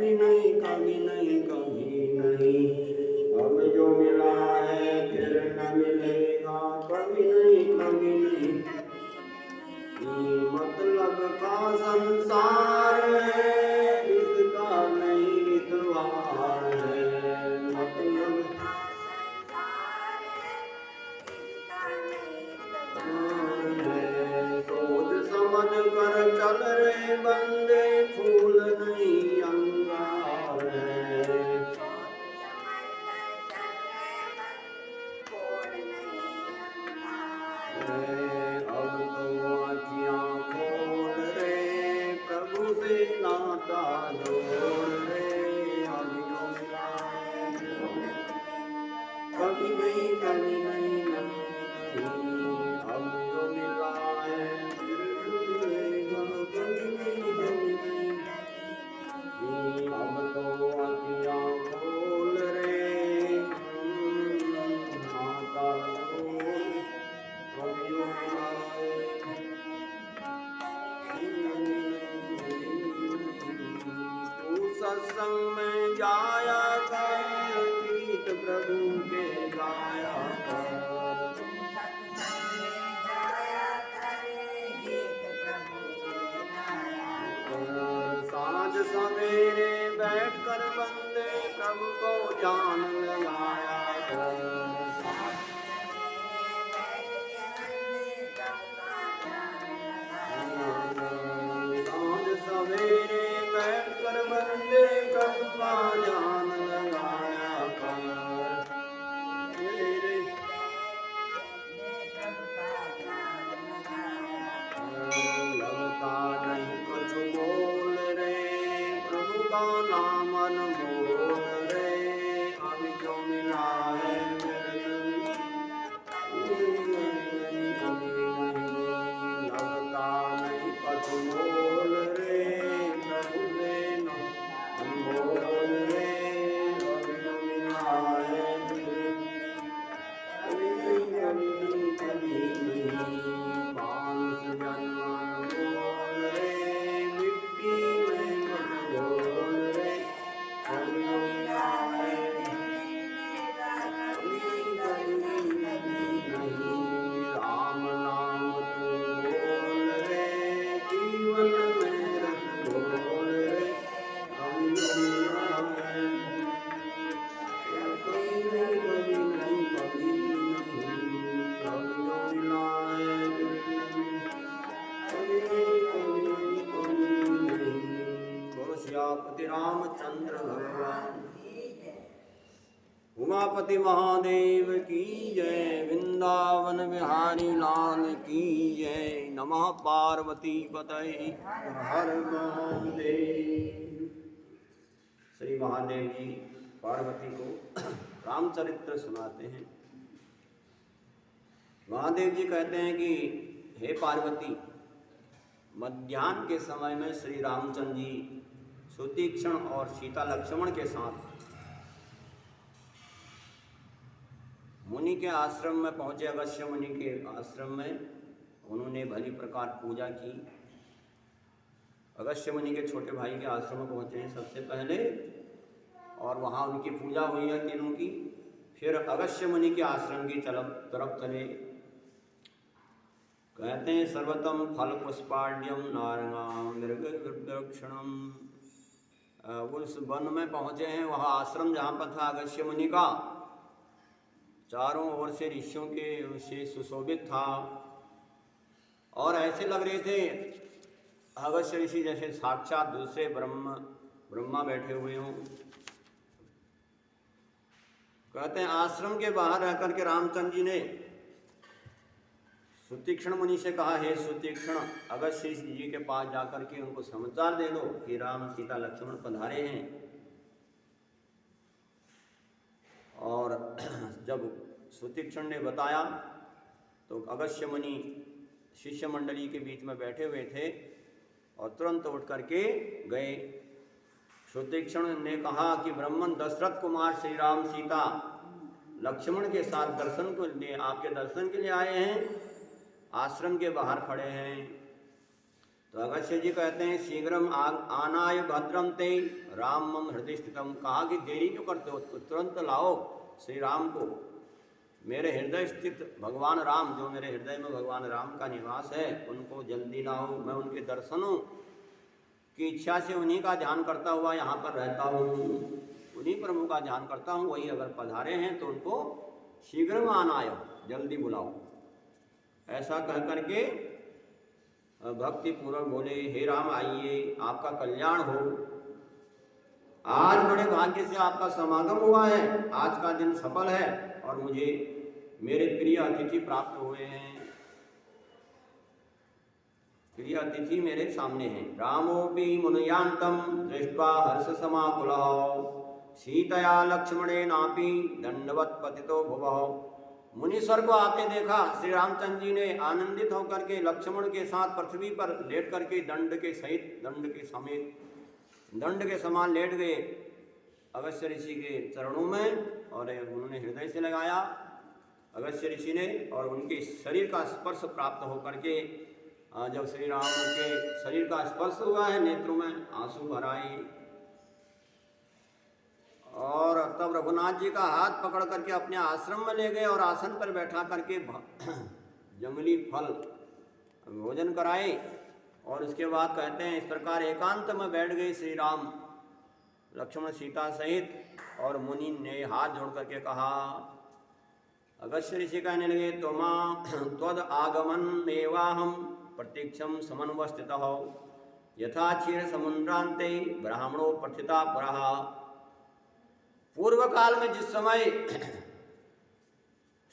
कभी नहीं कभी नहीं कभी नहीं। अब जो मिला है फिर न मिलेगा कभी नहीं कभी नहीं। मतलब का संसार है इसका नहीं इतवार है। मतलब का संसार है इसका नहीं इतवार है। सोच समझ कर चल रे बंदे फूल नहीं अंगार है। अब तो आँखियाँ खोल रे प्रभु से नाता जोड़ रे। अब जो मिला है कभी नहीं कभी नहीं नहीं। अब जो मिला है फिर मिलेगा कभी नहीं कभी नहीं। अब तो आँखियाँ खोल रे नाता जोड़ अब जो मिला है। तू सत्संग में जाया कर गीत प्रभु के गाया कर। साँझ सवेरे बैठ कर बंदे प्रभु को जान लगाया कर। सवेरे बैठ कर बंदे प्रभु का ध्यान लगाया कर। लगता नहीं कुछ बोल रे प्रभु का नाम अनमोल रे। अब जो मिला है लगता नहीं कुछ बोल रे प्रभु से अनमोल रे। अब जो मिला है कभी नहीं कभी नहीं। पांच जन्म बोल रे मिट्टी में मत बोल रे। अब जो मिला है कभी नहीं नहीं। राम नाम तू बोल रे जीवन में रस बोल रे। अब जो मिला है कभी नहीं कभी नहीं कभी नहीं। अब जो मिला है कभी नहीं कभी नहीं। बोलो सियापति रामचंद्र भगवान उमापति महादेव की जय। वृंदावन बिहारी लाल की जय। नमः पार्वती पतये हर महादेव। श्री महादेव जी पार्वती को रामचरित्र सुनाते हैं। महादेव जी कहते हैं कि हे पार्वती, मध्याह्न के समय में श्री रामचंद्र जी सुतीक्ष्ण और सीता लक्ष्मण के साथ मुनि के आश्रम में पहुँचे। अगस्त्य मुनि के आश्रम में उन्होंने भली प्रकार पूजा की। अगस्त्य मुनि के छोटे भाई के आश्रम में पहुँचे हैं सबसे पहले और वहाँ उनकी पूजा हुई है तीनों की। फिर अगस्त्य मुनि के आश्रम की तरफ चले। कहते हैं सर्वतम फल पुष्पाढ़्यम नारंगाम मृगक्षणम। उस वन में पहुँचे हैं। वह आश्रम जहाँ पर था अगस्त्य मुनि का चारों ओर से ऋषियों के से सुशोभित था और ऐसे लग रहे थे अगस्त्य ऋषि जैसे साक्षात दूसरे ब्रह्मा बैठे हुए हों। कहते हैं आश्रम के बाहर रह करके रामचंद्र जी ने सुतीक्ष्ण मुनि से कहा, हे सुतीक्ष्ण, अगस्त्य जी के पास जाकर के उनको समाचार दे दो कि राम सीता लक्ष्मण पधारे हैं। और जब सुतीक्ष्ण ने बताया तो अगस्त्य मुनि शिष्य मंडली के बीच में बैठे हुए थे और तुरंत उठ करके गए। सुतीक्ष्ण ने कहा कि ब्राह्मण दशरथ कुमार श्री राम सीता लक्ष्मण के साथ दर्शन को लिए आपके दर्शन के लिए आए हैं, आश्रम के बाहर खड़े हैं। तो अगस्त्य जी कहते हैं शीघ्रम आनाय भद्रम ते रामम हृदय स्थितम। कहा कि देरी क्यों करते हो, तुरंत लाओ श्री राम को। मेरे हृदय स्थित भगवान राम, जो मेरे हृदय में भगवान राम का निवास है, उनको जल्दी लाओ। मैं उनके दर्शनों की इच्छा से उन्हीं का ध्यान करता हुआ यहाँ पर रहता हूँ, उन्हीं प्रभु का ध्यान करता हूँ। वही अगर पधारे हैं तो उनको शीघ्र में आना आयो, जल्दी बुलाओ। ऐसा कह करके भक्ति पूर्वक बोले, हे राम आइए, आपका कल्याण हो। आज बड़े भाग्य से आपका समागम हुआ है, आज का दिन सफल है और मुझे मेरे प्रिय अतिथि प्राप्त हुए हैं। प्रिय अतिथि मेरे सामने हैं। रामोपि मुनयांतम दृष्ट्वा हर्ष समाकुलः सीतया लक्ष्मणेनापि दंडवत पतितो भुवः। मुनीश्वर को आते देखा, श्री रामचंद्र जी ने आनंदित होकर के लक्ष्मण के साथ पृथ्वी पर लेट करके दंड के सहित, दंड के समेत, दंड के समान लेट गए अगस्त्य ऋषि के चरणों में, और उन्होंने हृदय से लगाया अगस्त्य ऋषि ने, और उनके शरीर का स्पर्श प्राप्त होकर के जब श्री राम के शरीर का स्पर्श हुआ है, नेत्रों में आंसू भर आए। और तब रघुनाथ जी का हाथ पकड़ करके अपने आश्रम में ले गए और आसन पर बैठा करके जंगली फल भोजन कराए। और उसके बाद कहते हैं, इस प्रकार एकांत में बैठ गए श्री राम लक्ष्मण सीता सहित, और मुनि ने हाथ जोड़ करके कहा, अगस्त्य ऋषि कहने लगे, त्वद आगमन एवाहम प्रतीक्षम समन्वस्थितः यथा क्षीर समुद्रांते ब्राह्मणों प्रथिता पुरः। पूर्व काल में जिस समय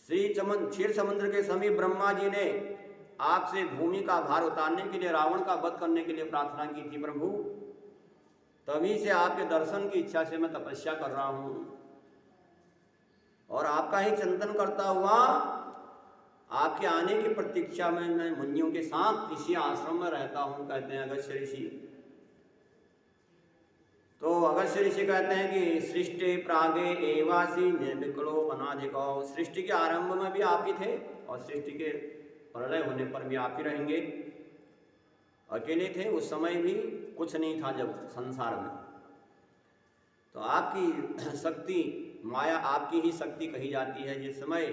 श्री क्षीर समुद्र के समीप ब्रह्मा जी ने आपसे भूमि का भार उतारने के लिए, रावण का वध करने के लिए प्रार्थना की थी प्रभु, तभी से आपके दर्शन की इच्छा से मैं तपस्या कर रहा हूं और आपका ही चिंतन करता हुआ आपके आने की प्रतीक्षा में मैं मुनियों के साथ इसी आश्रम में रहता हूं, कहते हैं अगस्त्य ऋषि। तो अगस्त्य ऋषि कहते हैं कि सृष्टि प्रागे एवासी निर्विकलो अनाधिको। सृष्टि के आरंभ में भी आप ही थे और सृष्टि के प्रलय होने पर भी आप ही रहेंगे। अकेले थे, उस समय भी कुछ नहीं था जब संसार में। तो आपकी शक्ति, माया आपकी ही शक्ति कही जाती है। जिस समय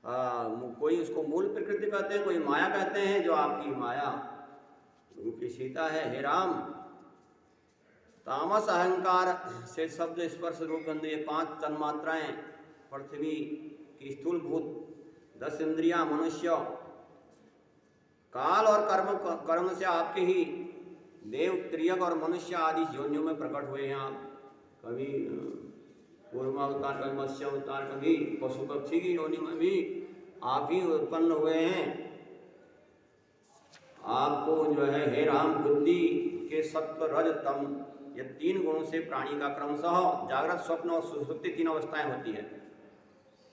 कोई उसको मूल प्रकृति कहते हैं, कोई माया कहते हैं, जो आपकी माया रूपी सीता है। हे राम, तामस अहंकार से शब्द स्पर्श रूप गंध, ये 5 तन्मात्राएं पृथ्वी की स्थूलभूत 10 इंद्रियां, मनुष्य, काल और कर्म से आपके ही देव, त्रियक और मनुष्य आदि योनियों में प्रकट हुए हैं आप। कभी कूर्मावतार, कभी मत्स्य अवतार, कभी पशु पक्षी की योनि में भी आप ही उत्पन्न हुए हैं। आपको जो है हे राम, बुद्धि के सत्व रज तम, ये 3 गुणों से प्राणी का क्रमशः जागृत, स्वप्न और सुषुप्ति 3 अवस्थाएं होती है।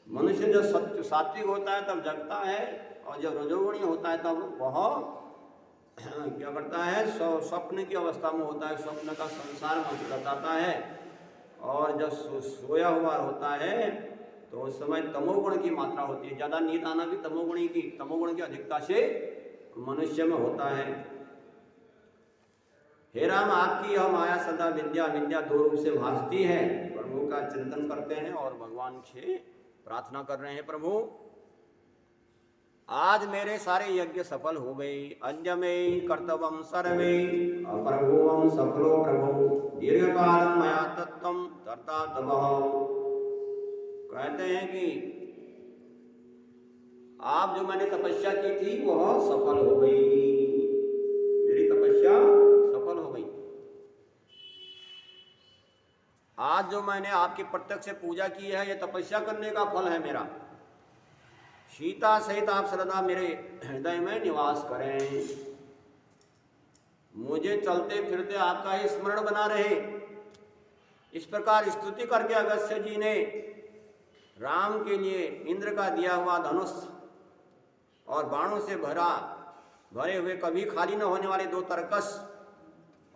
मनुष्य जब सात्विक होता है तब जगता है, और जब रजोगुणी होता है तब वह क्या करता है, स्वप्न की अवस्था में होता है, स्वप्न का संसार में रचाता है। और जब सोया हुआ होता है तो उस समय तमोगुण की मात्रा होती है। ज़्यादा नींद आना भी तमोगुण की अधिकता से मनुष्य में होता है। हे राम, आपकी यह माया सदा विद्या 2 रूप से भासती है। प्रभु का चिंतन करते हैं और भगवान से प्रार्थना कर रहे हैं, प्रभु आज मेरे सारे यज्ञ सफल हो गए। अन्य में कर्तव्यम सर्वे अप्रभुवम सफलो प्रभु दीर्घ कालम मया तत्वम तरता तबह। कहते हैं कि आप जो मैंने तपस्या की थी वह सफल हो गई, मेरी तपस्या सफल हो गई। आज जो मैंने आपकी प्रत्यक्ष पूजा की है, ये तपस्या करने का फल है मेरा। सीता सहित आप सदा मेरे हृदय में निवास करें, मुझे चलते फिरते आपका ही स्मरण बना रहे। इस प्रकार स्तुति करके अगस्त्य जी ने राम के लिए इंद्र का दिया हुआ धनुष और बाणों से भरे हुए, कभी खाली न होने वाले 2 तरकस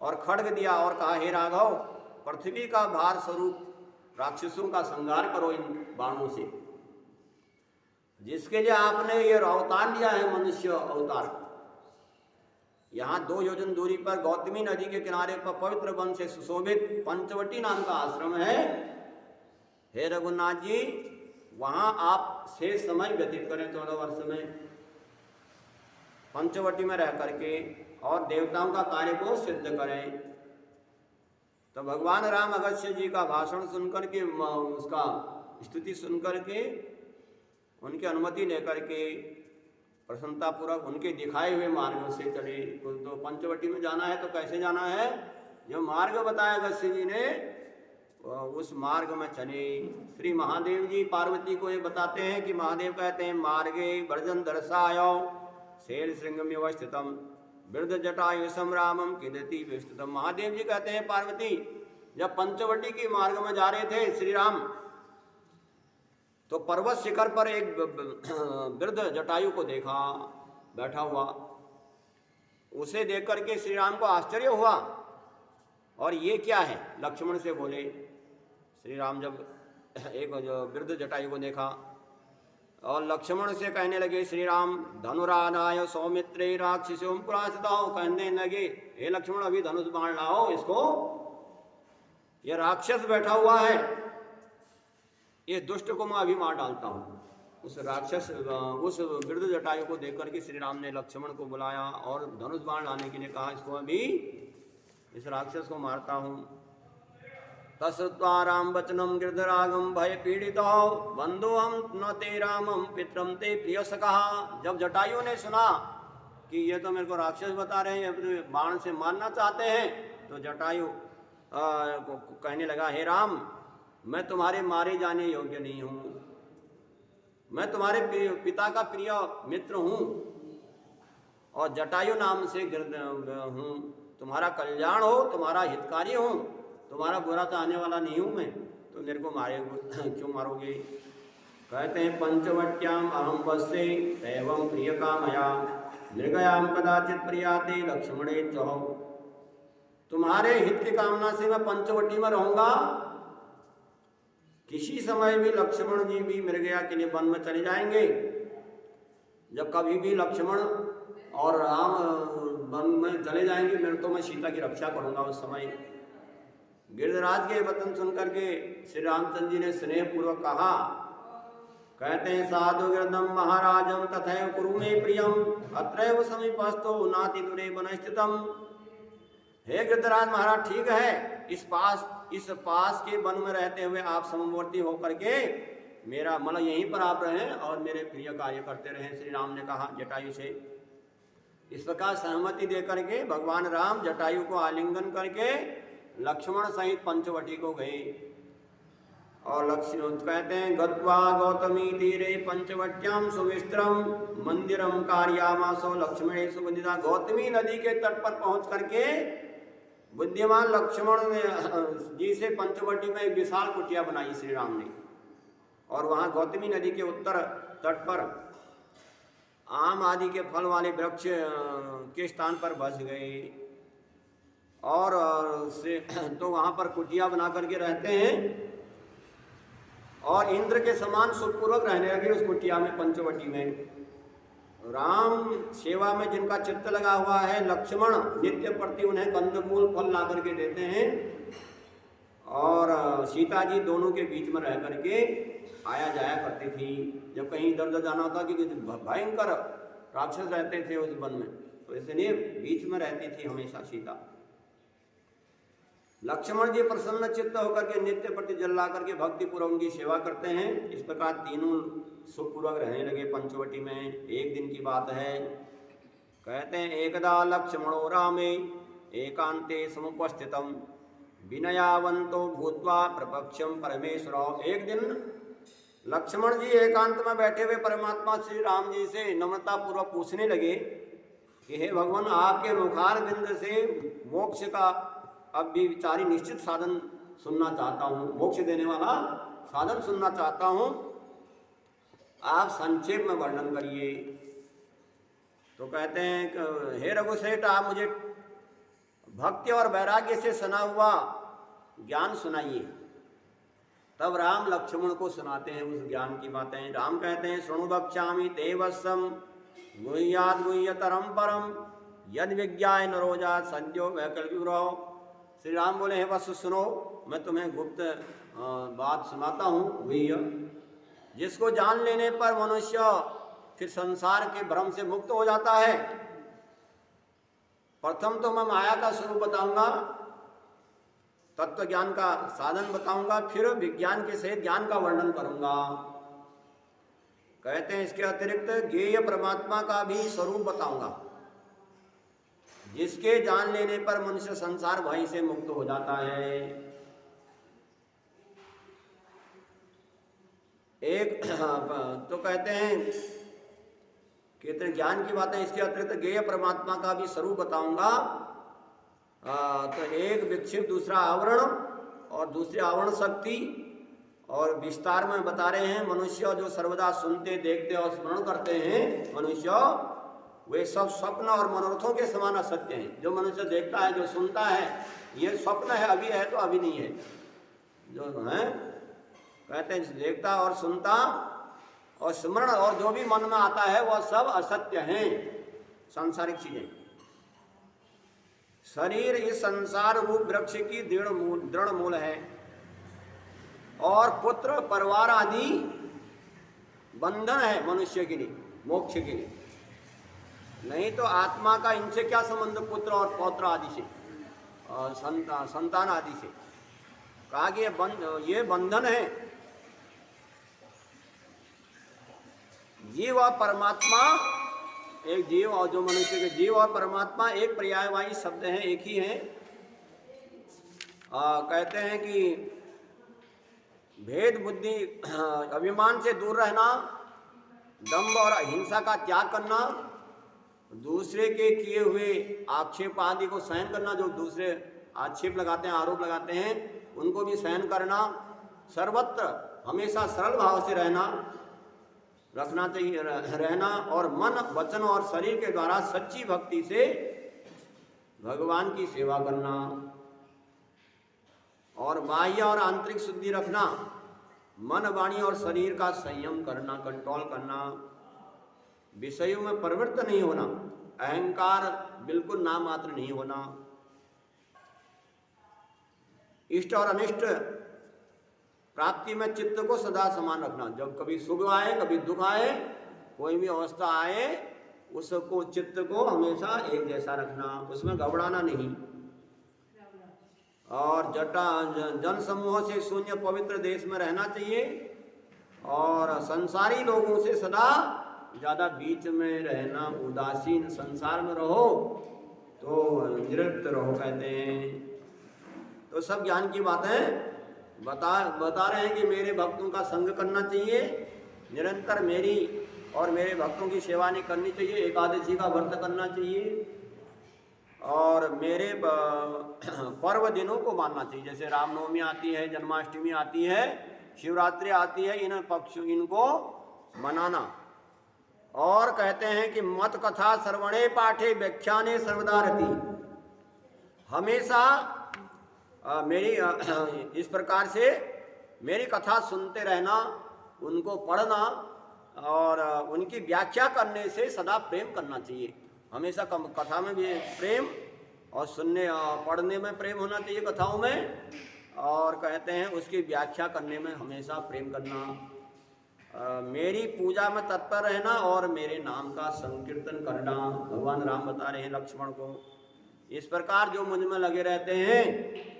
और खड्ग दिया और कहा, हे राघव, पृथ्वी का भार स्वरूप राक्षसों का संहार करो इन बाणों से, जिसके लिए आपने ये अवतार लिया है, मनुष्य अवतार। यहाँ 2 योजन दूरी पर गौतमी नदी के किनारे पर पवित्र वन से सुशोभित पंचवटी नाम का आश्रम है। हे रघुनाथ जी, वहां आप शेष समय व्यतीत करें 14 वर्ष में पंचवटी में रह करके और देवताओं का कार्य को सिद्ध करें। तो भगवान राम अगस्त्य जी का भाषण सुनकर के, उसका स्तुति सुनकर के, उनकी अनुमति लेकर के प्रसन्नतापूर्वक उनके दिखाए हुए मार्गों से चले। तो पंचवटी में जाना है तो कैसे जाना है, जो मार्ग बताया अगस्त्य जी ने उस मार्ग में चले। श्री महादेव जी पार्वती को ये बताते हैं कि महादेव कहते हैं मार्गे वर्जन दर्शायो शेर श्रृंगम अवस्थितम वृद्ध जटायु समरामम किदति विस्तृतम। महादेव जी कहते हैं पार्वती जब पंचवटी के मार्ग में जा रहे थे श्री राम, तो पर्वत शिखर पर एक वृद्ध जटायु को देखा बैठा हुआ। उसे देख करके श्री राम को आश्चर्य हुआ, और ये क्या है, लक्ष्मण से बोले। श्री राम जब एक वृद्ध जटायु को देखा और लक्ष्मण से कहने लगे, श्री राम धनुरानाय सौमित्रे राक्षसों पुरासिताओ, कहने लगे हे लक्ष्मण अभी धनुष बाण लाओ, इसको ये राक्षस बैठा हुआ है, इस दुष्ट को मैं अभी मार डालता हूँ। उस राक्षस उस वृद्ध जटायु को देख करके श्री राम ने लक्ष्मण को बुलाया और धनुष बाण लाने के लिए कहा, इसको अभी इस राक्षस को मारता हूँ। तस्त्वा राम वचनम गिरधरागम भय पीड़ितो बंधुहम न ते रामम पितरम ते प्रिय सखा। जब जटायु ने सुना कि ये तो मेरे को राक्षस बता रहे हैं, बाण से मारना चाहते हैं, तो जटायु कहने लगा, हे राम मैं तुम्हारे मारे जाने योग्य नहीं हूँ, मैं तुम्हारे पिता का प्रिय मित्र हूँ और जटायु नाम से हूँ, तुम्हारा कल्याण हो, तुम्हारा हितकारी हूँ, तुम्हारा बुरा चाहने वाला नहीं हूँ मैं, तो मेरे को मारे क्यों मारोगे। कहते हैं पंचवट्याम अहम वस्ते एवं प्रिय कामया मृगयाम कदाचित प्रियाते लक्ष्मणे चहो। तुम्हारे हित की कामना से मैं पंचवटी में रहूंगा, किसी समय भी लक्ष्मण जी भी मृगया के लिए वन में चले जाएंगे। जब कभी भी लक्ष्मण और राम वन में चले जाएंगे, मेरे तो मैं सीता की रक्षा करूंगा उस समय। गिरिराज के वचन सुनकर के श्री रामचंद्र जी ने स्नेह पूर्वक कहा, कहते हैं साधु गिरदम महाराजम तथैव कुरु मे प्रियम अत्रैव समीपस्थो नाति दूरे वन स्थितम। हे गिरिराज महाराज, ठीक है, इस पास के वन में रहते हुए आप समवर्ती होकर के मेरा मतलब यहीं पर आप रहें और मेरे प्रिय कार्य करते रहें। श्री राम ने कहा जटायु से। इस प्रकार सहमति दे करके भगवान राम जटायु को आलिंगन करके लक्ष्मण सहित पंचवटी को गए। और लक्ष्मण कहते हैं गत्वा गौतमी तीरे पंचवट्याम सुविस्त्रम मंदिरम कार्यामासो लक्ष्मणे सुबंधिता। गौतमी नदी के तट पर पहुंच करके बुद्धिमान लक्ष्मण जी से पंचवटी में एक विशाल कुटिया बनाई श्री राम ने, और वहां गौतमी नदी के उत्तर तट पर आम आदि के फल वाले वृक्ष के स्थान पर बस गए और से तो वहां पर कुटिया बना करके रहते हैं और इंद्र के समान सुखपूर्वक रहने लगे उस कुटिया में पंचवटी में। राम सेवा में जिनका चित्त लगा हुआ है, लक्ष्मण नित्य प्रति उन्हें कंदमूल फल ला करके देते हैं और सीता जी दोनों के बीच में रह करके आया जाया करती थी। जब कहीं इधर उधर जाना होता कि भयंकर राक्षस रहते थे उस वन में, तो इसलिए बीच में रहती थी हमेशा सीता। लक्ष्मण जी प्रसन्न चित्त होकर के नित्य प्रति जल ला करके भक्ति पूर्वक उनकी सेवा करते हैं। इस प्रकार तीनों सुखपूर्वक रहने लगे पंचवटी में। एक दिन की बात है, कहते हैं एकदा लक्ष्मणो रामे एकांते समुपस्थितम विनयावंतो भूत्वा प्रपक्षम परमेश्वर। एक दिन लक्ष्मण जी एकांत में बैठे हुए परमात्मा श्री राम जी से नम्रता पूर्वक पूछने लगे कि हे भगवान, आपके मुखार बिंद से मोक्ष का अब भी विचारी निश्चित साधन सुनना चाहता हूँ, मोक्ष देने वाला साधन सुनना चाहता हूँ, आप संक्षेप में वर्णन करिए। तो कहते हैं हे रघुश्रेष्ठ, आप मुझे भक्ति और वैराग्य से सना हुआ ज्ञान सुनाइए। तब राम लक्ष्मण को सुनाते हैं उस ज्ञान की बातें। राम कहते हैं शृणु वक्ष्यामि ते वत्सं गुह्याद् गुह्यतरं परं यद विज्ञाय नरोजा सद्यो वैकल्पिरो। श्री राम बोले हैं बस सुनो, मैं तुम्हें गुप्त बात सुनाता हूँ। वही जिसको जान लेने पर मनुष्य फिर संसार के भ्रम से मुक्त हो जाता है। प्रथम तो मैं माया का स्वरूप बताऊंगा, तत्व ज्ञान का साधन बताऊंगा, फिर विज्ञान के सहित ज्ञान का वर्णन करूंगा। कहते हैं इसके अतिरिक्त ज्ञेय परमात्मा का भी स्वरूप बताऊंगा, जिसके जान लेने पर मनुष्य संसार भय से मुक्त हो जाता है। एक तो कहते हैं कि ज्ञान की बातें, इसके अतिरिक्त ज्ञेय परमात्मा का भी स्वरूप बताऊंगा। तो एक विक्षिप्त, दूसरा आवरण और दूसरी आवरण शक्ति, और विस्तार में बता रहे हैं मनुष्य जो सर्वदा सुनते देखते और स्मरण करते हैं मनुष्य, वे सब स्वप्न और मनोरथों के समान असत्य हैं। जो मनुष्य देखता है, जो सुनता है, ये स्वप्न है, अभी है तो अभी नहीं है। जो है कहते हैं देखता और सुनता और स्मरण और जो भी मन में आता है वह सब असत्य हैं, सांसारिक चीजें। शरीर इस संसार रूप वृक्ष की दृढ़ मूल है, और पुत्र परिवार आदि बंधन है मनुष्य के लिए, मोक्ष के लिए। नहीं तो आत्मा का इनसे क्या संबंध, पुत्र और पौत्र आदि से और संतान आदि से। कहा कि ये बंधन है। जीव और परमात्मा, एक जीव और जो मनुष्य के जीव और परमात्मा एक पर्यायवाची शब्द हैं, एक ही हैं। कहते हैं कि भेद बुद्धि, अभिमान से दूर रहना, दंभ और अहिंसा का त्याग करना, दूसरे के किए हुए आक्षेप आदि को सहन करना, जो दूसरे आक्षेप लगाते हैं, आरोप लगाते हैं, उनको भी सहन करना, सर्वत्र हमेशा सरल भाव से रखना चाहिए रहना, और मन वचन और शरीर के द्वारा सच्ची भक्ति से भगवान की सेवा करना, और बाह्य और आंतरिक शुद्धि रखना, मन वाणी और शरीर का संयम करना, कंट्रोल करना, विषयों में प्रवृत्त नहीं होना, अहंकार बिल्कुल नाम मात्र नहीं होना, इष्ट और अनिष्ट प्राप्ति में चित्त को सदा समान रखना। जब कभी सुख आए, कभी दुख आए, कोई भी अवस्था आए, उसको चित्त को हमेशा एक जैसा रखना, उसमें घबराना नहीं। और जन समूह से शून्य पवित्र देश में रहना चाहिए, और संसारी लोगों से सदा ज़्यादा बीच में रहना, उदासीन संसार में रहो तो निरक्त रहो कहते हैं। तो सब ज्ञान की बातें बता रहे हैं कि मेरे भक्तों का संग करना चाहिए, निरंतर मेरी और मेरे भक्तों की सेवा नहीं करनी चाहिए, एकादशी का व्रत करना चाहिए, और मेरे पर्व दिनों को मानना चाहिए। जैसे रामनवमी आती है, जन्माष्टमी आती है, शिवरात्रि आती है, इनको मनाना। और कहते हैं कि मत कथा श्रवणे पाठे व्याख्याने सर्वदा रति, हमेशा मेरी इस प्रकार से मेरी कथा सुनते रहना, उनको पढ़ना और उनकी व्याख्या करने से सदा प्रेम करना चाहिए। हमेशा कथा में भी प्रेम और सुनने पढ़ने में प्रेम होना चाहिए कथाओं में, और कहते हैं उसकी व्याख्या करने में हमेशा प्रेम करना, मेरी पूजा में तत्पर रहना और मेरे नाम का संकीर्तन करना। भगवान राम बता रहे हैं लक्ष्मण को। इस प्रकार जो मुझ में लगे रहते हैं,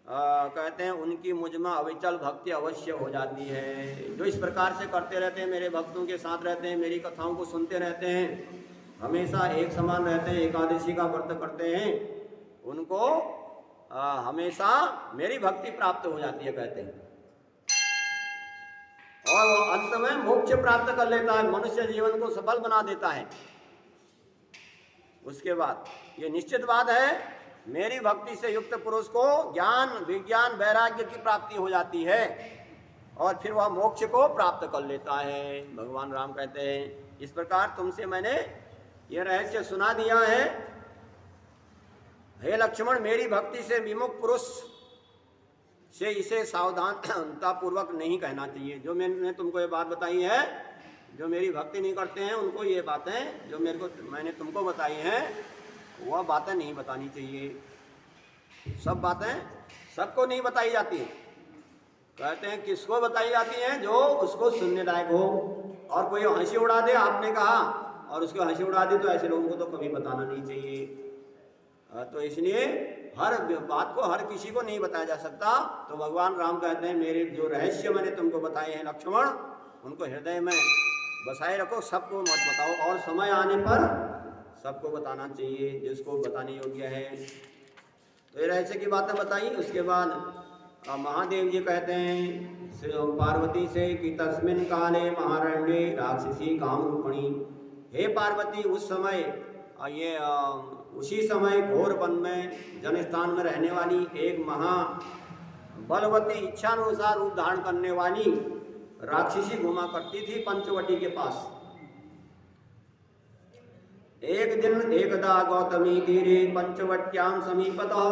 कहते हैं उनकी मुझ में अविचल भक्ति अवश्य हो जाती है। जो इस प्रकार से करते रहते हैं, मेरे भक्तों के साथ रहते हैं, मेरी कथाओं को सुनते रहते हैं, हमेशा एक समान रहते हैं, एकादशी का व्रत करते हैं, उनको हमेशा मेरी भक्ति प्राप्त हो जाती है कहते हैं, और वो अंत में मोक्ष प्राप्त कर लेता है, मनुष्य जीवन को सफल बना देता है। उसके बाद ये निश्चित बात है, मेरी भक्ति से युक्त पुरुष को ज्ञान विज्ञान वैराग्य की प्राप्ति हो जाती है, और फिर वह मोक्ष को प्राप्त कर लेता है। भगवान राम कहते हैं इस प्रकार तुमसे मैंने यह रहस्य सुना दिया है, हे लक्ष्मण, मेरी भक्ति से विमुख पुरुष से इसे सावधानता पूर्वक नहीं कहना चाहिए। जो मैंने तुमको ये बात बताई है, जो मेरी भक्ति नहीं करते हैं उनको ये बातें जो मैंने तुमको बताई हैं, वह बातें नहीं बतानी चाहिए। सब बातें सबको नहीं बताई जाती हैं। कहते हैं किसको बताई जाती हैं? जो उसको सुनने लायक हो। और कोई हंसी उड़ा दे, आपने कहा, और उसको हंसी उड़ा दी, तो ऐसे लोगों को तो कभी बताना नहीं चाहिए। तो इसलिए हर बात को हर किसी को नहीं बताया जा सकता। तो भगवान राम कहते हैं मेरे जो रहस्य मैंने तुमको बताए हैं लक्ष्मण, उनको हृदय में बसाए रखो, सबको मत बताओ। और समय आने पर सबको बताना चाहिए जिसको बताने योग्य है। तो ये रहस्य की बातें बताई। उसके बाद महादेव जी कहते हैं पार्वती से कि तस्मिन काले महारण्ये राक्षसी कामरूपिणी। हे पार्वती, उस समय ये उसी समय घोर वन में जनस्थान में रहने वाली एक महा बलवती इच्छानुसार रूप धारण करने वाली राक्षसी घुमा करती थी पंचवटी के पास। एक दिन एकदा गौतमी तीरे पंचवट्याम समीपतः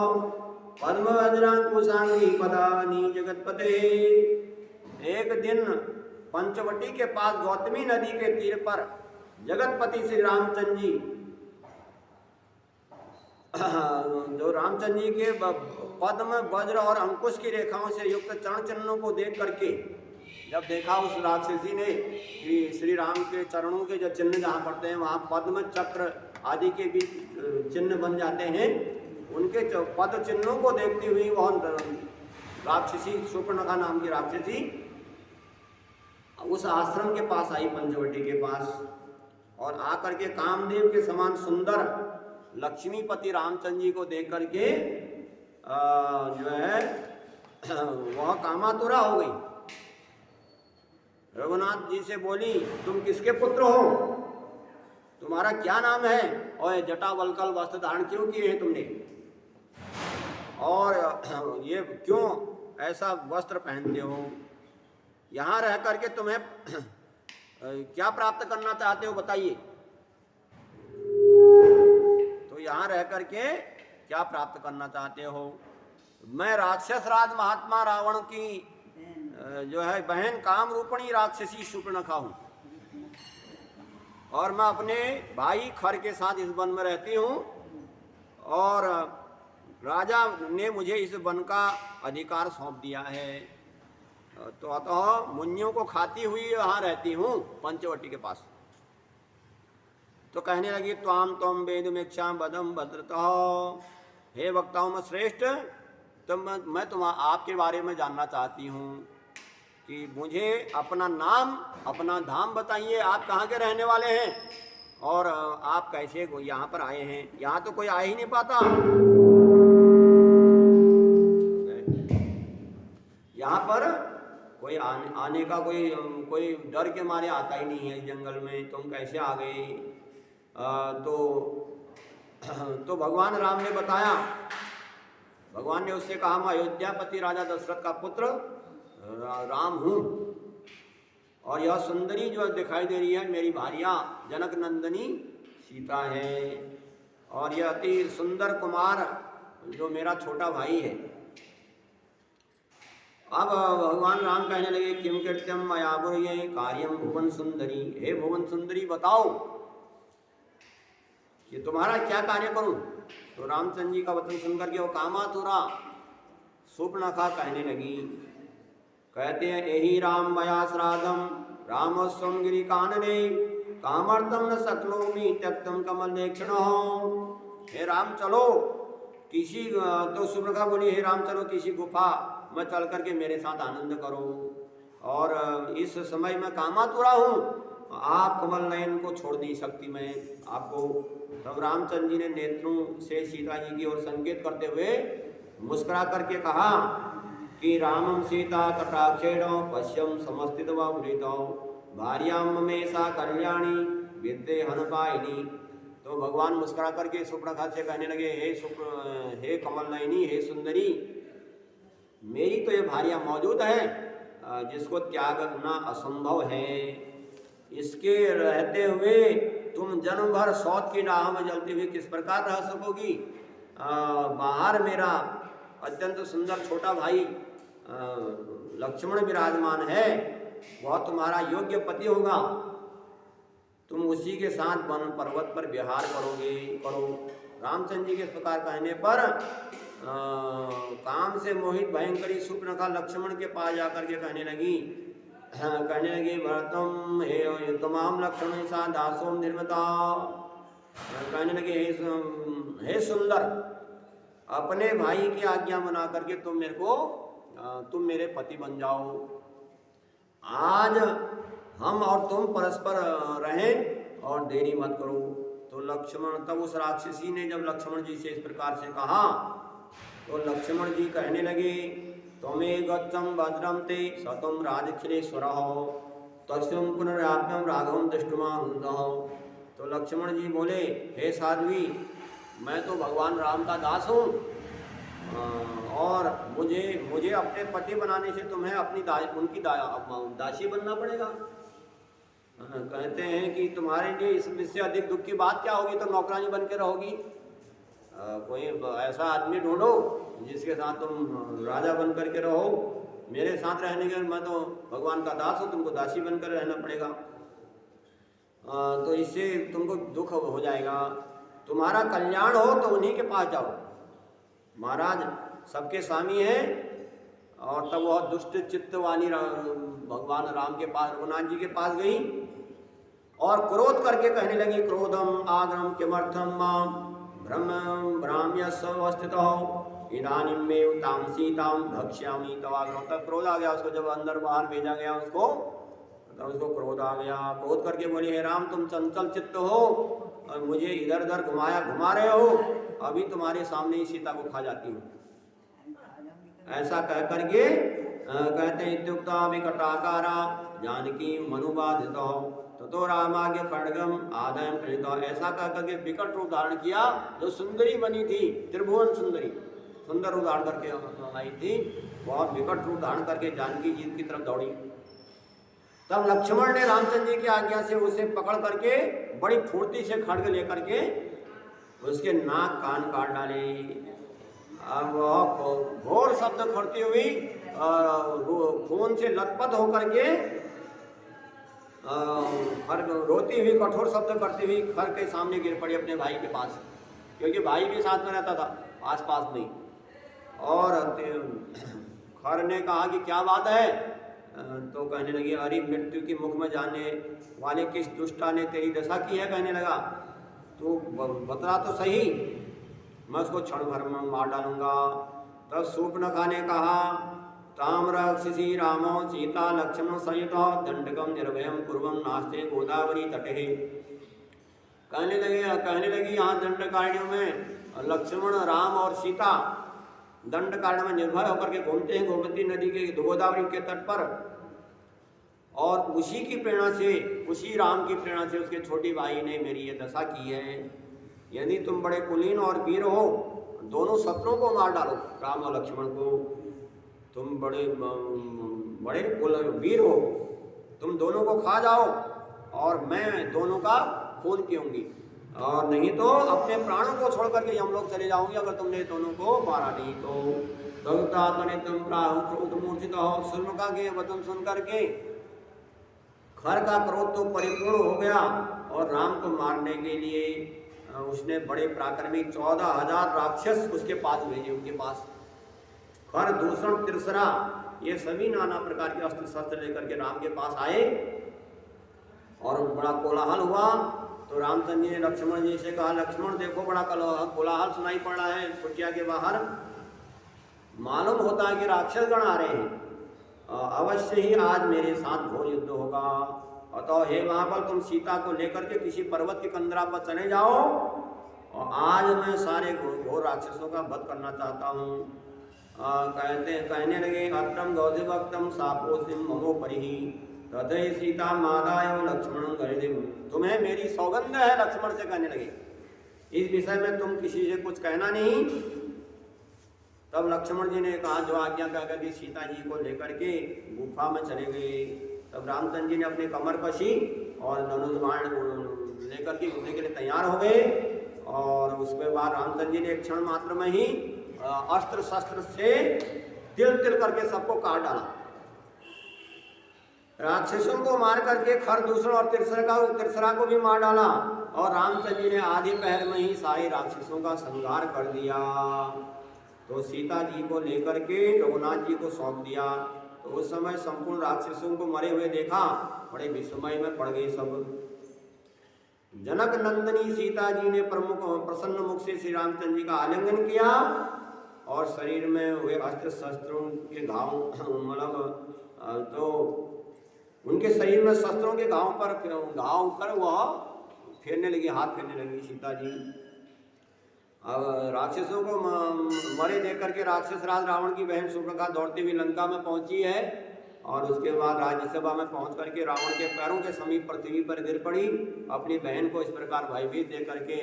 पद्मवज्रांकुशांगी पदानी जगतपते। एक दिन पंचवटी के पास गौतमी नदी के तीर पर जगतपति श्री रामचंद्र जी, जो रामचंद्र जी के पद्म वज्र और अंकुश की रेखाओं से युक्त चरण चिन्हों को देख करके, जब देखा उस राक्षसी ने कि श्री राम के चरणों के जो चिन्ह जहाँ पड़ते हैं वहाँ पद्म चक्र आदि के भी चिन्ह बन जाते हैं, उनके पद चिन्हों को देखती हुई वह राक्षसी, शूर्पणखा नाम की राक्षसी, उस आश्रम के पास आई, पंचवटी के पास। और आकर के कामदेव के समान सुंदर लक्ष्मीपति रामचंद्र जी को देख करके जो है वह कामातुरा हो गई। रघुनाथ जी से बोली, तुम किसके पुत्र हो? तुम्हारा क्या नाम है? और जटा वल्कल वस्त्र धारण क्यों किए हैं तुमने? और ये क्यों ऐसा वस्त्र पहनते हो? यहाँ रह करके तुम्हें क्या प्राप्त करना चाहते हो बताइए। तो यहाँ रह करके क्या प्राप्त करना चाहते हो? मैं राक्षस राज महात्मा रावण की जो है बहन काम रूपणी राक्षसी शूर्पणखा हूँ, और मैं अपने भाई खर के साथ इस वन में रहती हूँ, और राजा ने मुझे इस वन का अधिकार सौंप दिया है। तो अतः मुनियों को खाती हुई यहाँ रहती हूँ पंचवटी के पास। तो कहने लगी, त्वाम त्वम वेदुमेक्षा बदम भद्रतः। हे वक्ताओं में श्रेष्ठ, तो मैं आपके बारे में जानना चाहती हूँ कि मुझे अपना नाम, अपना धाम बताइए। आप कहाँ के रहने वाले हैं और आप कैसे यहाँ पर आए हैं? यहाँ तो कोई आ ही नहीं पाता। यहाँ पर कोई आने का कोई डर के मारे आता ही नहीं है जंगल में। तुम कैसे आ गए? तो भगवान राम ने बताया। भगवान ने उससे कहा, मैं अयोध्यापति राजा दशरथ का पुत्र राम हूँ, और यह सुंदरी जो दिखाई दे रही है मेरी भार्या जनक नंदनी सीता है, और यह अति सुंदर कुमार जो मेरा छोटा भाई है। अब भगवान राम कहने लगे, किम कृत्यम मयाबुर्ये कार्यम भुवन सुंदरी। हे भुवन सुंदरी, बताओ कि तुम्हारा क्या कार्य करूं? तो रामचंद्र जी का वचन सुनकर के वो कामातुरा शूर्पणखा कहने लगी। कहते हैं, यही राम मया श्राद्धम रामस्वम गिरि कानने कामर्थम न शक्नोमि त्यक्तम कमल लेक्षण। हे राम चलो किसी, तो शूर्पणखा बोली, हे राम चलो किसी गुफा में चल करके मेरे साथ आनंद करो। और इस समय मैं कामातुरा हूँ, आप कमल नयन को छोड़ नहीं सकती मैं आपको। तब रामचंद्र जी ने नेत्रों से सीता जी की ओर संकेत करते हुए मुस्कुरा करके कहा कि रामम सीता कटाक्षेण पश्यम समस्तितवृतौ भार्याम ममेशा कल्याणी विद्ये हनुपायिनी। तो भगवान मुस्कुरा करके शूर्पणखा से कहने लगे, हे कमल नयनी, हे सुंदरी, मेरी तो ये भार्या मौजूद है जिसको त्यागना असंभव है। इसके रहते हुए तुम जन्म भर शौच की राह में जलते हुए किस प्रकार रह सकोगी? बाहर मेरा अत्यंत सुंदर छोटा भाई लक्ष्मण विराजमान है, वह तुम्हारा योग्य पति होगा। तुम उसी के साथ वन पर्वत पर विहार करो। रामचंद्र जी के इस प्रकार कहने पर काम से मोहित भयंकरी शूर्पणखा लक्ष्मण के पास जाकर के कहने लगी भरतम हे तमाम लक्ष्मण सा दासोम निर्मता। कहने लगे हे सुंदर, अपने भाई की आज्ञा मना करके तुम मेरे पति बन जाओ। आज हम और तुम परस्पर रहें और देरी मत करो। तो लक्ष्मण, तब उस राक्षसी ने जब लक्ष्मण जी से इस प्रकार से कहा तो लक्ष्मण जी कहने लगे त्वमे गच्छं वज्रं ते सतम राजखिलेश्वरः तस्म पुनराज्ञं राघवं दृष्टुमानन्दः। तो लक्ष्मण जी बोले, हे साध्वी, मैं तो भगवान राम का दास हूँ और मुझे अपने पति बनाने से तुम्हें उनकी दासी बनना पड़ेगा। कहते हैं कि तुम्हारे लिए इससे अधिक दुख की बात क्या होगी, तो नौकरानी बन के रहोगी। कोई ऐसा आदमी ढूंढो जिसके साथ तुम राजा बन करके रहो। मेरे साथ रहने के मैं तो भगवान का दास हूँ, तुमको दासी बनकर रहना पड़ेगा। तो इससे तुमको दुख हो जाएगा। तुम्हारा कल्याण हो तो उन्हीं के पास जाओ। महाराज सबके स्वामी हैं। और तब वह दुष्ट चित्तवानी भगवान राम के पास, रघुनाथ जी के पास गई और क्रोध करके कहने लगी क्रोधम आगम किमर्थम माम ब्राह्म्यस्वस्थितो इदानीं मे ताम सीताम भक्ष्यामि तवाग्रह। तक क्रोध आ गया उसको, जब अंदर बाहर भेजा गया उसको, तब उसको क्रोध आ गया। क्रोध करके बोली, हे राम, तुम चंचल चित्त हो और मुझे इधर उधर घुमा रहे हो, अभी तुम्हारे सामने ही सीता को खा जाती हूँ। ऐसा कह करके कहते हैं इत्युक्ता विकटाकारा जानकी मनुबाधितो तो रामाज्ञ खड्गम आदाय प्रेरित। ऐसा कह करके विकट रूप धारण किया। जो सुंदरी बनी थी, त्रिभुवन सुंदरी, सुंदर रूप धारण करके आई थी, बहुत विकट रूप धारण करके जानकी जी की तरफ दौड़ी। तब लक्ष्मण ने रामचंद्र जी की आज्ञा से उसे पकड़ करके बड़ी फुर्ती से खड्ग लेकर के उसके नाक कान काट डाले। अब वह घोर शब्द करती हुई खून से लथपथ होकर के रोती हुई, कठोर शब्द करती हुई खर के सामने गिर पड़ी अपने भाई के पास, क्योंकि भाई भी साथ में रहता था, आस पास नहीं। और खर ने कहा कि क्या बात है? तो कहने लगी, अरे मृत्यु की मुख में जाने वाले किस दुष्टा ने तेरी दशा की है? कहने लगा, तो बतला तो सही, मैं उसको क्षण भर में मार डालूंगा। तब शूर्पणखा ने कहा, ताम राक्षसी रामो सीता लक्ष्मण सहित दंडकम निर्भयम पूर्वम नास्ते गोदावरी तटे। कहने लगी यहाँ दंडकारण्यों में लक्ष्मण, राम और सीता दंडकारण्य में निर्भय होकर के घूमते हैं गोमती नदी के, गोदावरी के तट पर। और उसी की प्रेरणा से, उसी राम की प्रेरणा से उसके छोटी भाई ने मेरी ये दशा की है। यदि तुम बड़े कुलीन और वीर हो, दोनों शत्रुओं को मार डालो, राम और लक्ष्मण को। तुम बड़े वीर हो, तुम दोनों को खा जाओ और मैं दोनों का खून पीऊंगी, और नहीं तो अपने प्राणों को छोड़ करके हम लोग चले जाऊंगे अगर तुमने दोनों को मारा नहीं तो। मूर्छित हो। शूर्पणखा के वचन सुन करके खर का क्रोध तो परिपूर्ण हो गया और राम को मारने के लिए उसने बड़े पराक्रमी 14,000 राक्षस उसके पास भेजे। उनके पास खर, दूषण, तिरसरा, ये सभी नाना प्रकार के अस्त्र शस्त्र लेकर के राम के पास आए और बड़ा कोलाहल हुआ। तो रामचंद्र जी ने लक्ष्मण जी से कहा, लक्ष्मण देखो, बड़ा कोलाहल सुनाई पड़ रहा है कुटिया के बाहर, मालूम होता है कि राक्षस गण आ रहे हैं, अवश्य ही आज मेरे साथ घोर युद्ध होगा। अतः हे महाबल, तुम सीता को लेकर के किसी पर्वत की कंदरा पर चले जाओ और आज मैं सारे घोर राक्षसों का वध करना चाहता हूँ। कहने लगे, अत्रम गौधिभक्तम सापोसिम ममो परिहि तदय सीता मादाय लक्ष्मण गरिदिम। तुम्हें मेरी सौगंध है, लक्ष्मण से कहने लगे, इस विषय में तुम किसी से कुछ कहना नहीं। तब लक्ष्मण जी ने कहा, जो आज्ञा कहकर कि सीता जी को लेकर के गुफा में चले गए। तब रामचंद्र जी ने अपनी कमर कसी और धनुष बाण लेकर के युद्ध के लिए तैयार हो गए। और उसके बाद रामचंद्र जी ने एक क्षण मात्र में ही अस्त्र शस्त्र से तिल तिल करके सबको काट डाला। राक्षसों को मार करके खर, दूषण और तिरसरा को भी मार डाला। और रामचंद्र जी ने आधे पहर में ही सारे राक्षसों का संहार कर दिया। तो सीता जी को लेकर के रघुनाथ जी को सौंप दिया। तो उस समय संपूर्ण राक्षसों को मरे हुए देखा, बड़े विस्मय में पड़ गए सब। जनक नंदनी सीता जी ने प्रसन्न मुख से श्री रामचंद्र जी का आलिंगन किया और शरीर में हुए अस्त्र शस्त्रों के घाव मतलब तो उनके शरीर में शस्त्रों के घाव पर वह फेरने लगी, हाथ फेरने लगी सीता जी। अब राक्षसों को मरे देख करके राक्षस राज रावण की बहन सुप्रखा दौड़ती हुई लंका में पहुंची है और उसके बाद राज्यसभा में पहुंच करके रावण के पैरों के समीप पृथ्वी पर गिर पड़ी। अपनी बहन को इस प्रकार भयभीत देख करके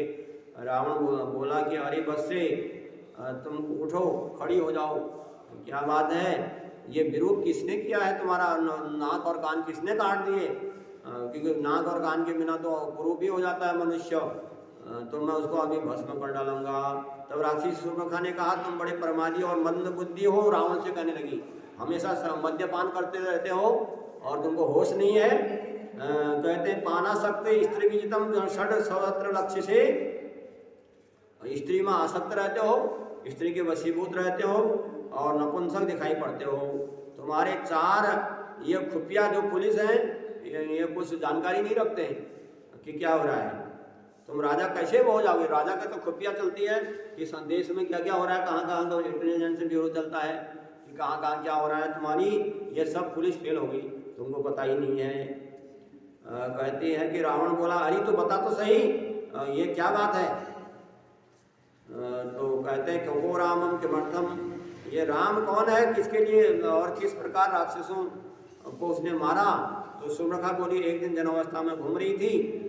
रावण बोला कि अरे बस से तुम उठो, खड़ी हो जाओ, क्या बात है, ये विरूप किसने किया है, तुम्हारा नाक और कान किसने काट दिए, क्योंकि नाक और कान के बिना तो कुरूप ही हो जाता है मनुष्य, तो मैं उसको अभी भस्म कर डालूंगा। तब राक्षसी सुप्रखा ने कहा तुम बड़े प्रमादी और मंद बुद्धि हो। रावण से कहने लगी हमेशा मद्यपान करते रहते हो और तुमको होश नहीं है। कहते हैं पाना सकते स्त्री विजितम षड सहस्त्र लक्ष्य से, स्त्री में आसक्त रहते हो, स्त्री के वशीभूत रहते हो और नपुंसक दिखाई पड़ते हो। तुम्हारे चार ये खुफिया जो पुलिस है ये कुछ जानकारी नहीं रखते हैं कि क्या हो रहा है। तुम राजा कैसे हो जाओगे, राजा का तो खुफिया चलती है कि संदेश में क्या क्या हो रहा है, कहाँ कहाँ तो इंटेलिजेंस ब्यूरो चलता है कि कहाँ कहाँ क्या हो रहा है। तुम्हारी ये सब पुलिस फेल हो गई, तुमको पता ही नहीं है। कहती है कि रावण बोला अरे तो बता तो सही ये क्या बात है। तो कहते हैं क्यों रामम किमर्थम, ये राम कौन है, किसके लिए और किस प्रकार राक्षसों को उसने मारा। तो सुप्रखा बोली एक दिन जन्मावस्था में घूम रही थी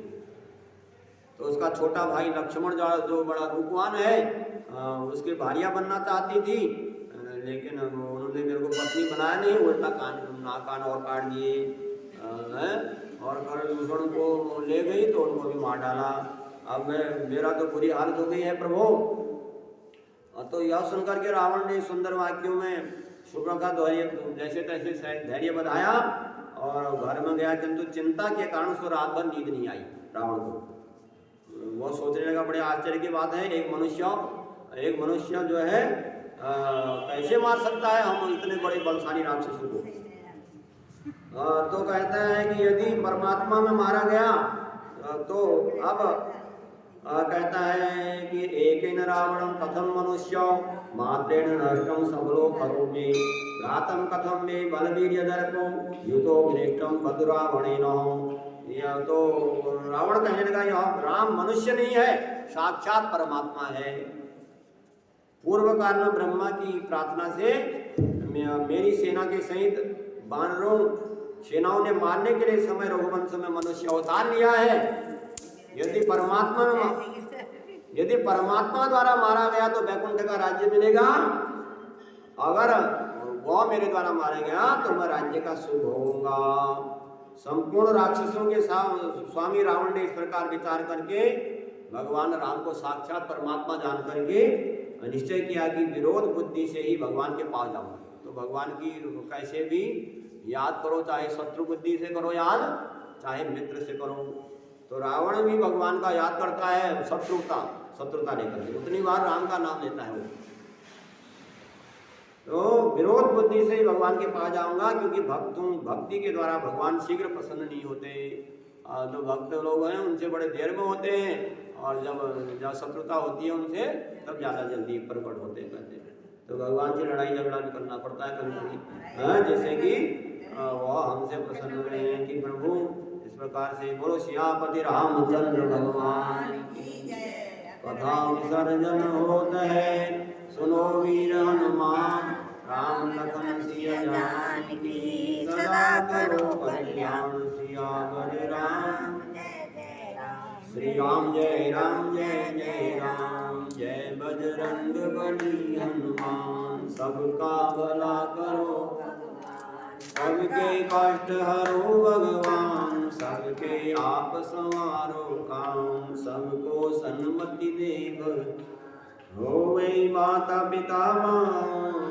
तो उसका छोटा भाई लक्ष्मण जो बड़ा रूपवान है उसकी भारिया बनना चाहती थी, लेकिन उन्होंने मेरे को पत्नी बनाया नहीं, उल्टा कान और काट दिए और दूसरों को ले गई तो उनको भी मार डाला। अब मेरा तो बुरी हालत हो गई है प्रभु। तो यह सुनकर के रावण ने सुंदर वाक्यों में सुप्रखा जैसे तैसे धैर्य बढ़ाया और घर में गया, किंतु चिंता के कारण उसको रात भर नींद नहीं आई रावण को। वो सोचने लगा बड़े आश्चर्य की बात है, एक मनुष्य जो है कैसे मार सकता है हम इतने बड़े बलशाली राक्षसों को। तो कहता है कि यदि परमात्मा में मारा गया तो अब कहता है कि एकेन रावणं कथम मनुष्य मात्रेण नष्टं सबलो करोमि घातं कथम मे बलवीर्यदर्पो युतो विनिष्टं बद्धरावणेन। तो रावण कहने लगा यह राम मनुष्य नहीं है, साक्षात परमात्मा है। पूर्व काल में ब्रह्मा की प्रार्थना से मेरी सेना के सहित वानरों सेनाओं ने मारने के लिए समय रघुवंश में मनुष्य अवतार लिया है। यदि परमात्मा द्वारा मारा गया तो वैकुंठ का राज्य मिलेगा, अगर वह मेरे द्वारा मारा गया तो मैं राज्य का शुभ होऊंगा। संपूर्ण राक्षसों के स्वामी रावण ने इस प्रकार विचार करके भगवान राम को साक्षात परमात्मा जान करके निश्चय किया कि विरोध बुद्धि से ही भगवान के पास जाऊंगा। तो भगवान की कैसे भी याद करो, चाहे शत्रु बुद्धि से करो याद, चाहे मित्र से करो। तो रावण भी भगवान का याद करता है शत्रुता लेकर के, उतनी बार राम का नाम लेता है वो। तो विरोध बुद्धि से ही भगवान के पास जाऊंगा, क्योंकि भक्ति के द्वारा भगवान शीघ्र प्रसन्न नहीं होते। जो भक्त लोग हैं उनसे बड़े देर में होते हैं और जब शत्रुता होती है उनसे तब ज़्यादा जल्दी प्रकट होते हैं कहते हैं। तो भगवान से लड़ाई झगड़ा भी करना पड़ता है कभी, जैसे कि वह हमसे प्रसन्न हो रहे हैं कि प्रभु इस प्रकार से बोलो सियापति रामचंद्र भगवान कथा विसर्जन होता है, सुनो वीर हनुमान राम लखन सिया जानकी सदा करो कल्याण सियावर राम श्री राम जय राम जय जय राम जय बजरंग बली हनुमान सबका भला करो सबके कष्ट हरो भगवान सबके आप संवारो काम सबको सन्मति दे होवे माता पिता माँ